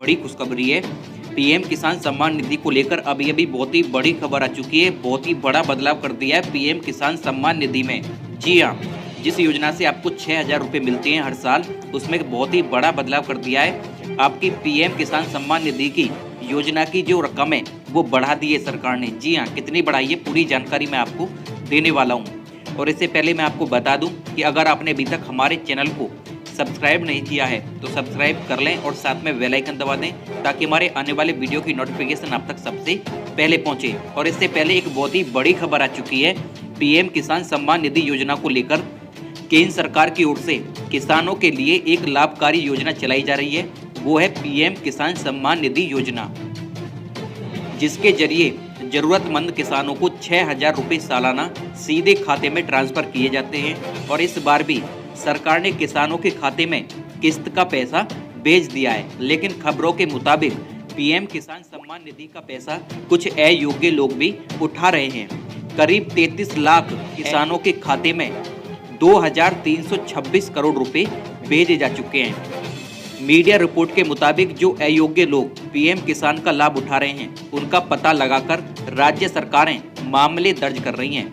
बड़ी खुशखबरी है। पीएम किसान सम्मान निधि को लेकर अभी अभी बहुत ही बड़ी खबर आ चुकी है। बहुत ही बड़ा बदलाव कर दिया है पीएम किसान सम्मान निधि में। जी हाँ, जिस योजना से आपको 6,000 रुपये मिलते हैं हर साल, उसमें बहुत ही बड़ा बदलाव कर दिया है। आपकी पीएम किसान सम्मान निधि की योजना की जो रकम है वो बढ़ा दी है सरकार ने। जी हाँ, कितनी बढ़ाई है पूरी जानकारी मैं आपको देने वाला हूँ। और इससे पहले मैं आपको बता दूँ कि अगर आपने अभी तक हमारे चैनल को सब्सक्राइब नहीं किया है तो सब्सक्राइब कर लें और साथ में बेल आइकन दबा दें ताकि हमारे आने वाले वीडियो की नोटिफिकेशन आप तक सबसे पहले पहुंचे। और इससे पहले एक बहुत ही बड़ी खबर आ चुकी है पीएम किसान सम्मान निधि योजना को लेकर। केंद्र सरकार की ओर से किसानों के लिए एक लाभकारी योजना चलाई जा रही है, वो है पीएम किसान सम्मान निधि योजना, जिसके जरिए जरूरतमंद किसानों को 6,000 रुपये सालाना सीधे खाते में ट्रांसफर किए जाते हैं। और इस बार भी सरकार ने किसानों के खाते में किस्त का पैसा भेज दिया है। लेकिन खबरों के मुताबिक पीएम किसान सम्मान निधि का पैसा कुछ अयोग्य लोग भी उठा रहे हैं। करीब 33 लाख किसानों के खाते में 2,326 करोड़ रुपए भेजे जा चुके हैं। मीडिया रिपोर्ट के मुताबिक जो अयोग्य लोग पीएम किसान का लाभ उठा रहे हैं, उनका पता लगाकर राज्य सरकारें मामले दर्ज कर रही हैं।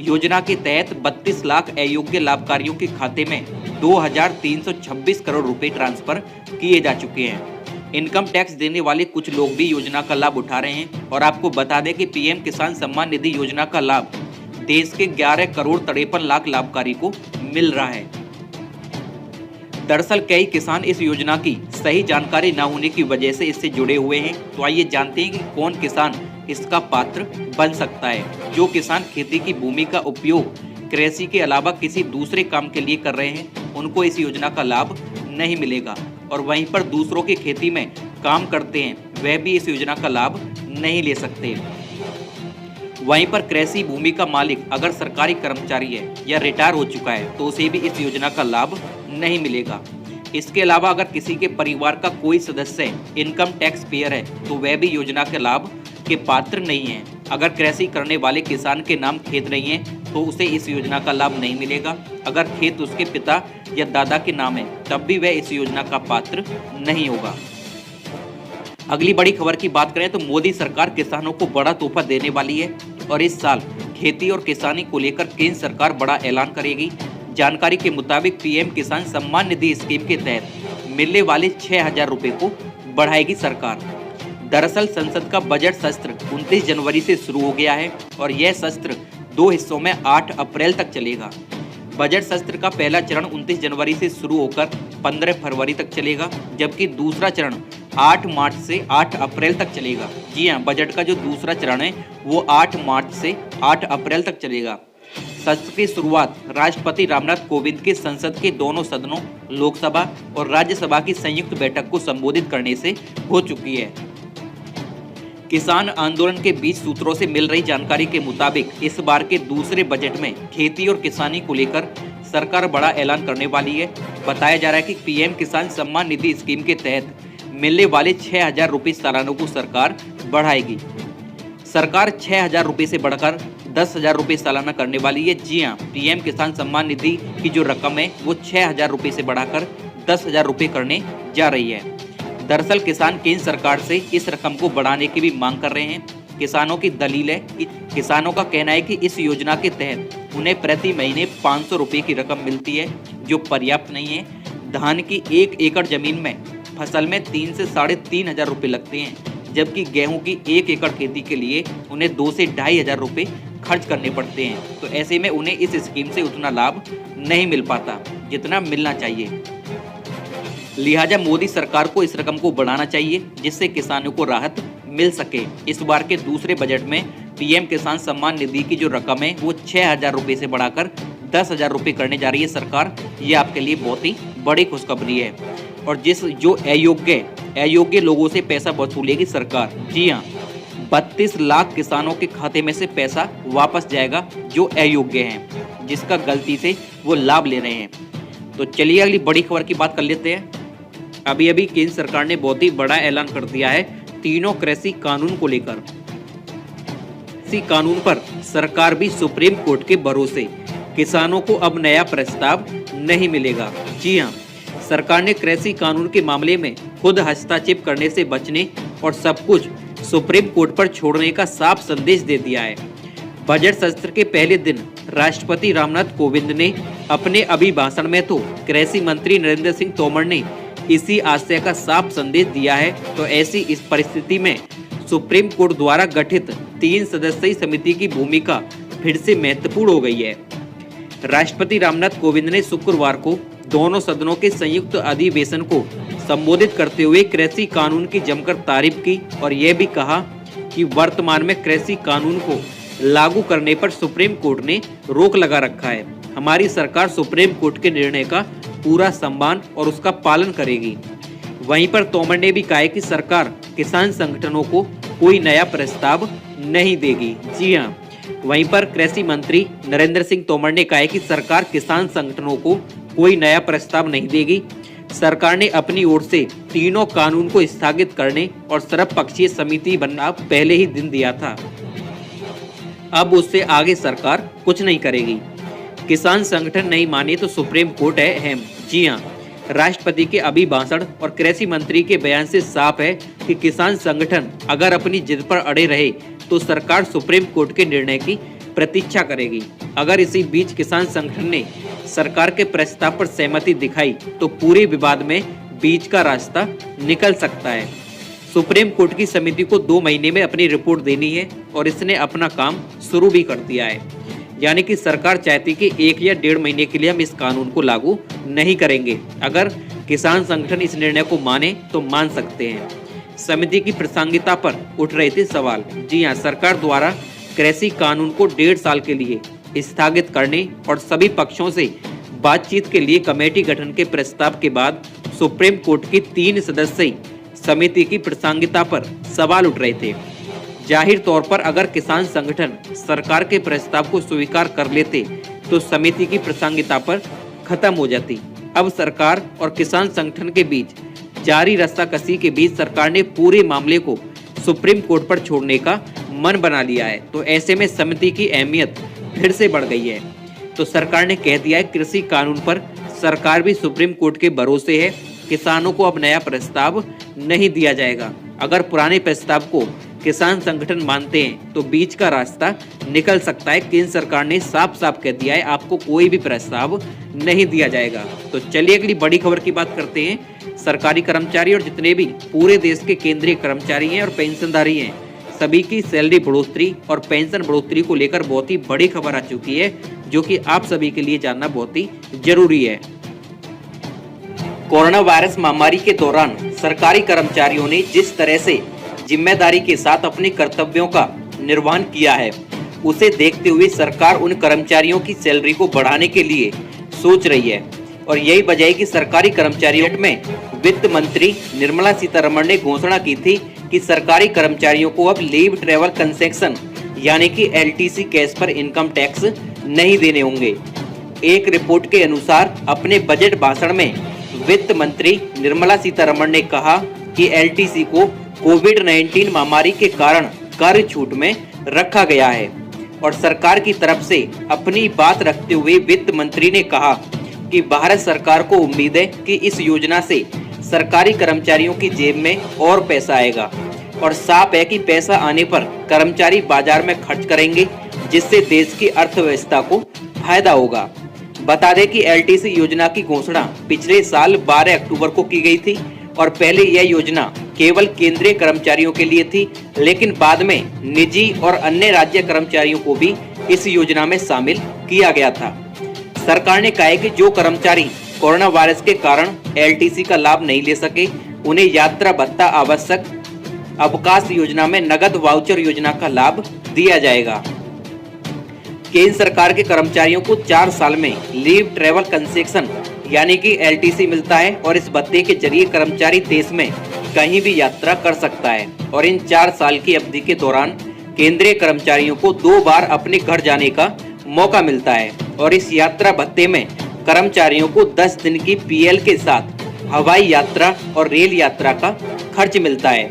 योजना के तहत 32 लाख अयोग्य लाभकारियों के खाते में 2,326 करोड़ रुपए ट्रांसफर किए जा चुके हैं। इनकम टैक्स देने वाले कुछ लोग भी योजना का लाभ उठा रहे हैं। और आपको बता दें कि पीएम किसान सम्मान निधि योजना का लाभ देश के 11 करोड़ 53 लाख लाभकारी को मिल रहा है। दरअसल कई किसान इस योजना की सही जानकारी न होने की वजह से इससे जुड़े हुए हैं। तो आइए जानते हैं कि कौन किसान इसका पात्र बन सकता है। जो किसान खेती की भूमि का उपयोग कृषि के अलावा किसी दूसरे काम के लिए कर रहे हैं, उनको इस योजना का लाभ नहीं मिलेगा। और वहीं पर दूसरों की खेती में काम करते हैं, वह भी इस योजना का लाभ नहीं ले सकते। वहीं पर कृषि भूमि का मालिक अगर सरकारी कर्मचारी है या रिटायर हो चुका है तो उसे भी इस योजना का लाभ नहीं मिलेगा। इसके अलावा अगर किसी के परिवार का कोई सदस्य इनकम टैक्स पेयर है तो वह भी योजना के लाभ के पात्र नहीं है। अगर कृषि करने वाले किसान के नाम खेत नहीं है तो उसे इस योजना का लाभ नहीं मिलेगा। अगर खेत उसके पिता या दादा के नाम है तब भी वह इस योजना का पात्र नहीं होगा। अगली बड़ी खबर की बात करें तो मोदी सरकार किसानों को बड़ा तोहफा देने वाली है। और इस साल खेती और किसानी को लेकर केंद्र सरकार बड़ा ऐलान करेगी। जानकारी के मुताबिक पीएम किसान सम्मान निधि स्कीम के तहत मिलने वाले 6,000 रुपये को बढ़ाएगी सरकार। दरअसल संसद का बजट सत्र 29 जनवरी से शुरू हो गया है और यह सत्र 2 हिस्सों में 8 अप्रैल तक चलेगा। बजट सत्र का पहला चरण 29 जनवरी से शुरू होकर 15 फरवरी तक चलेगा, जबकि दूसरा चरण 8 मार्च से 8 अप्रैल तक चलेगा। जी हाँ, बजट का जो दूसरा चरण है वो 8 मार्च से 8 अप्रैल तक चलेगा। सत्र की शुरुआत राष्ट्रपति रामनाथ कोविंद के संसद के दोनों सदनों लोकसभा और राज्यसभा की संयुक्त बैठक को संबोधित करने से हो चुकी है। किसान आंदोलन के 20 सूत्रों से मिल रही जानकारी के मुताबिक इस बार के दूसरे बजट में खेती और किसानी को लेकर सरकार बड़ा ऐलान करने वाली है। बताया जा रहा है कि पीएम किसान सम्मान निधि स्कीम के तहत मिलने वाले 6,000 रुपये सालाना को सरकार बढ़ाएगी। सरकार 6,000 रुपये से बढ़कर 10,000 रुपये सालाना करने वाली है। जी हाँ, पीएम किसान सम्मान निधि की जो रकम है वो 6,000 रुपये से बढ़ाकर 10,000 रुपये करने जा रही है। दरअसल किसान केंद्र सरकार से इस रकम को बढ़ाने की भी मांग कर रहे हैं। किसानों की दलील है कि किसानों का कहना है कि इस योजना के तहत उन्हें प्रति महीने 500 रुपये की रकम मिलती है, जो पर्याप्त नहीं है। धान की 1 एकड़ जमीन में फसल में 3 से 3,500 रुपये लगते हैं, जबकि गेहूं की 1 एकड़ खेती के लिए उन्हें 2 से 2,500 रुपये खर्च करने पड़ते हैं। तो ऐसे में उन्हें इस स्कीम से उतना लाभ नहीं मिल पाता जितना मिलना चाहिए। लिहाजा मोदी सरकार को इस रकम को बढ़ाना चाहिए, जिससे किसानों को राहत मिल सके। इस बार के दूसरे बजट में पीएम किसान सम्मान निधि की जो रकम है वो 6,000 रुपये से बढ़ाकर 10,000 रुपये करने जा रही है सरकार। ये आपके लिए बहुत ही बड़ी खुशखबरी है। और जो अयोग्य लोगों से पैसा वसूलेगी सरकार। जी हाँ, 32 लाख किसानों के खाते में से पैसा वापस जाएगा जो अयोग्य हैं, जिसका गलती से वो लाभ ले रहे हैं। तो चलिए अगली बड़ी खबर की बात कर लेते हैं। अभी अभी केंद्र सरकार ने बहुत ही बड़ा ऐलान कर दिया है तीनों कृषि कानून को लेकर। कृषि कानून पर सरकार भी सुप्रीम कोर्ट के भरोसे, किसानों को अब नया प्रस्ताव नहीं मिलेगा। जी हाँ, सरकार ने कृषि कानून के मामले में खुद हस्तक्षेप करने से बचने और सब कुछ सुप्रीम कोर्ट पर छोड़ने का साफ संदेश दे दिया है। बजट सत्र के पहले दिन राष्ट्रपति रामनाथ कोविंद ने अपने अभिभाषण में तो कृषि मंत्री नरेंद्र सिंह तोमर ने इसी आशय का साफ संदेश दिया है। तो ऐसी इस परिस्थिति में सुप्रीम कोर्ट द्वारा गठित 3 सदस्यीय समिति की भूमिका फिर से महत्वपूर्ण हो गई है। राष्ट्रपति रामनाथ कोविंद ने शुक्रवार को दोनों सदनों के संयुक्त अधिवेशन को संबोधित करते हुए कृषि कानून की जमकर तारीफ की और यह भी कहा कि वर्तमान में कृषि कानून को लागू करने पर सुप्रीम कोर्ट ने रोक लगा रखा है। हमारी सरकार सुप्रीम कोर्ट के निर्णय का पूरा सम्मान और उसका पालन करेगी। वहीं पर तोमर ने भी कहा है कि सरकार किसान संगठनों को कोई नया प्रस्ताव नहीं देगी। जी हां, वहीं पर कृषि मंत्री नरेंद्र सिंह तोमर ने कहा है कि सरकार किसान संगठनों को कोई नया प्रस्ताव नहीं देगी। सरकार ने अपनी ओर से तीनों कानून को स्थगित करने और सर्वपक्षीय समिति बनना पहले ही दिन दिया था। अब उससे आगे सरकार कुछ नहीं करेगी। किसान संगठन नहीं माने तो सुप्रीम कोर्ट है अहम। जी हां, राष्ट्रपति के अभिभाषण और कृषि मंत्री के बयान से साफ है कि किसान संगठन अगर अपनी जिद पर अड़े रहे तो सरकार सुप्रीम कोर्ट के निर्णय की प्रतीक्षा करेगी। अगर इसी बीच किसान संगठन ने सरकार के प्रस्ताव पर सहमति दिखाई तो पूरे विवाद में बीच का रास्ता निकल सकता है। सुप्रीम कोर्ट की समिति को 2 महीने में अपनी रिपोर्ट देनी है और इसने अपना काम शुरू भी कर दिया है। यानी कि सरकार चाहती कि 1 या 1.5 महीने के लिए हम इस कानून को लागू नहीं करेंगे। अगर किसान संगठन इस निर्णय को माने तो मान सकते हैं। समिति की प्रासंगिकता पर उठ रहे थे सवाल। जी हां, सरकार द्वारा कृषि कानून को 1.5 साल के लिए स्थगित करने और सभी पक्षों से बातचीत के लिए कमेटी गठन के प्रस्ताव के बाद सुप्रीम कोर्ट की 3 सदस्यीय समिति की प्रासंगिकता पर सवाल उठ रहे थे। जाहिर तौर पर अगर किसान संगठन सरकार के प्रस्ताव को स्वीकार कर लेते तो समिति की प्रासंगिकता पर खत्म हो जाती। अब सरकार और किसान संगठन के बीच जारी रस्साकसी के बीच सरकार ने पूरे मामले को सुप्रीम कोर्ट पर छोड़ने का मन बना लिया है। तो ऐसे में समिति की अहमियत फिर से बढ़ गई है। तो सरकार ने कह दिया है कृषि कानून पर सरकार भी सुप्रीम कोर्ट के भरोसे है। किसानों को अब नया प्रस्ताव नहीं दिया जाएगा। अगर पुराने प्रस्ताव को किसान संगठन मानते हैं तो बीच का रास्ता निकल सकता है। केंद्र सरकार ने साफ साफ कह दिया है आपको कोई भी प्रस्ताव नहीं दिया जाएगा। तो चलिए अगली बड़ी खबर की बात करते हैं। सरकारी कर्मचारी और जितने भी पूरे देश के केंद्रीय कर्मचारी हैं और पेंशनधारी हैं, सभी की सैलरी बढ़ोतरी और पेंशन बढ़ोतरी को लेकर बहुत ही बड़ी खबर आ चुकी है, जो कि आप सभी के लिए जानना बहुत ही जरूरी है। कोरोना वायरस महामारी के दौरान सरकारी कर्मचारियों ने जिस तरह से जिम्मेदारी के साथ अपने कर्तव्यों का निर्वहन किया है, उसे देखते हुए सरकार उन कर्मचारियों की सैलरी को बढ़ाने के लिए सोच रही है। और यही वजह है कि सरकारी कर्मचारियों में वित्त मंत्री निर्मला सीतारमण ने घोषणा की थी कि सरकारी कर्मचारियों को अब लीव ट्रैवल कंसेशन यानी कि LTC केस पर इनकम टैक्स नहीं देने होंगे। एक रिपोर्ट के अनुसार अपने बजट भाषण में वित्त मंत्री निर्मला सीतारमण ने कहा कि LTC को कोविड-19 महामारी के कारण कार्य छूट में रखा गया है। और सरकार की तरफ से अपनी बात रखते हुए वित्त मंत्री ने कहा कि भारत सरकार को उम्मीद है कि इस योजना से सरकारी कर्मचारियों की जेब में और पैसा आएगा और साफ है कि पैसा आने पर कर्मचारी बाजार में खर्च करेंगे, जिससे देश की अर्थव्यवस्था को फायदा होगा। बता दें कि LTC योजना की घोषणा पिछले साल 12 अक्टूबर को की गई थी और पहले यह योजना केवल केंद्रीय कर्मचारियों के लिए थी, लेकिन बाद में निजी और अन्य राज्य कर्मचारियों को भी इस योजना में शामिल किया गया था। सरकार ने कहा है कि जो कर्मचारी कोरोना वायरस के कारण LTC का लाभ नहीं ले सके, उन्हें यात्रा भत्ता, आवश्यक अवकाश योजना में नगद वाउचर योजना का लाभ दिया जाएगा। केंद्र सरकार के कर्मचारियों को 4 साल में लीव ट्रैवल कंसेशन यानी कि LTC मिलता है और इस भत्ते के जरिए कर्मचारी देश में कहीं भी यात्रा कर सकता है। और इन 4 साल की अवधि के दौरान केंद्रीय कर्मचारियों को 2 बार अपने घर जाने का मौका मिलता है। और इस यात्रा भत्ते में कर्मचारियों को 10 दिन की PL के साथ हवाई यात्रा और रेल यात्रा का खर्च मिलता है।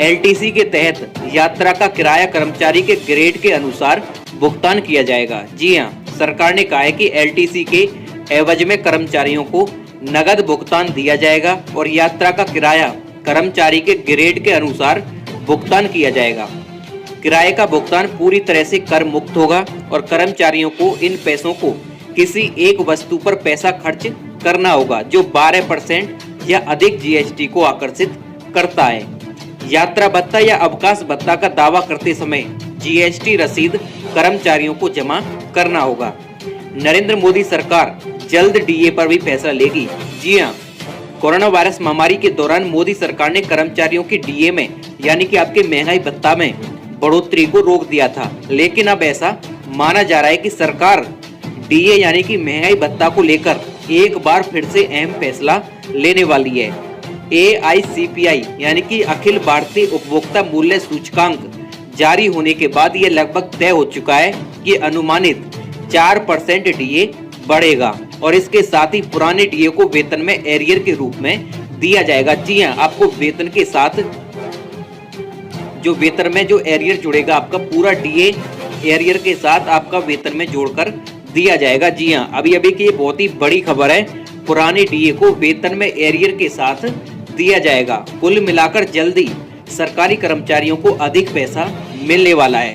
LTC के तहत यात्रा का किराया कर्मचारी के ग्रेड के अनुसार भुगतान किया जाएगा। जी हां, सरकार ने कहा है कि LTC के एवज में कर्मचारियों को नगद भुगतान दिया जाएगा और यात्रा का किराया कर्मचारी के ग्रेड के अनुसार भुगतान किया जाएगा। किराए का भुगतान पूरी तरह से कर मुक्त होगा और कर्मचारियों को इन पैसों को किसी एक वस्तु पर पैसा खर्च करना होगा जो 12% या अधिक जीएसटी को आकर्षित करता है। यात्रा भत्ता या अवकाश भत्ता का दावा करते समय जीएसटी रसीद कर्मचारियों को जमा करना होगा। नरेंद्र मोदी सरकार जल्द डीए पर भी फैसला लेगी। जी हां, कोरोना वायरस महामारी के दौरान मोदी सरकार ने कर्मचारियों की डीए में यानी कि आपके महंगाई भत्ता में बढ़ोतरी को रोक दिया था, लेकिन अब ऐसा माना जा रहा है कि सरकार डीए यानी कि महंगाई भत्ता को लेकर एक बार फिर से अहम फैसला लेने वाली है। AICPI यानी कि अखिल भारतीय उपभोक्ता मूल्य सूचकांक जारी होने के बाद यह लगभग तय हो चुका है कि अनुमानित 4% डीए बढ़ेगा और इसके साथ ही पुराने डीए को वेतन में एरियर के रूप में दिया जाएगा। जी हां, आपको वेतन के साथ जो वेतन में जो एरियर जुड़ेगा आपका पूरा डीए एरियर के साथ आपका वेतन में जोड़कर दिया जाएगा। जी हां, अभी की ये बहुत ही बड़ी खबर है। पुराने डीए को वेतन में एरियर के साथ दिया जाएगा। कुल मिलाकर जल्दी सरकारी कर्मचारियों को अधिक पैसा मिलने वाला है।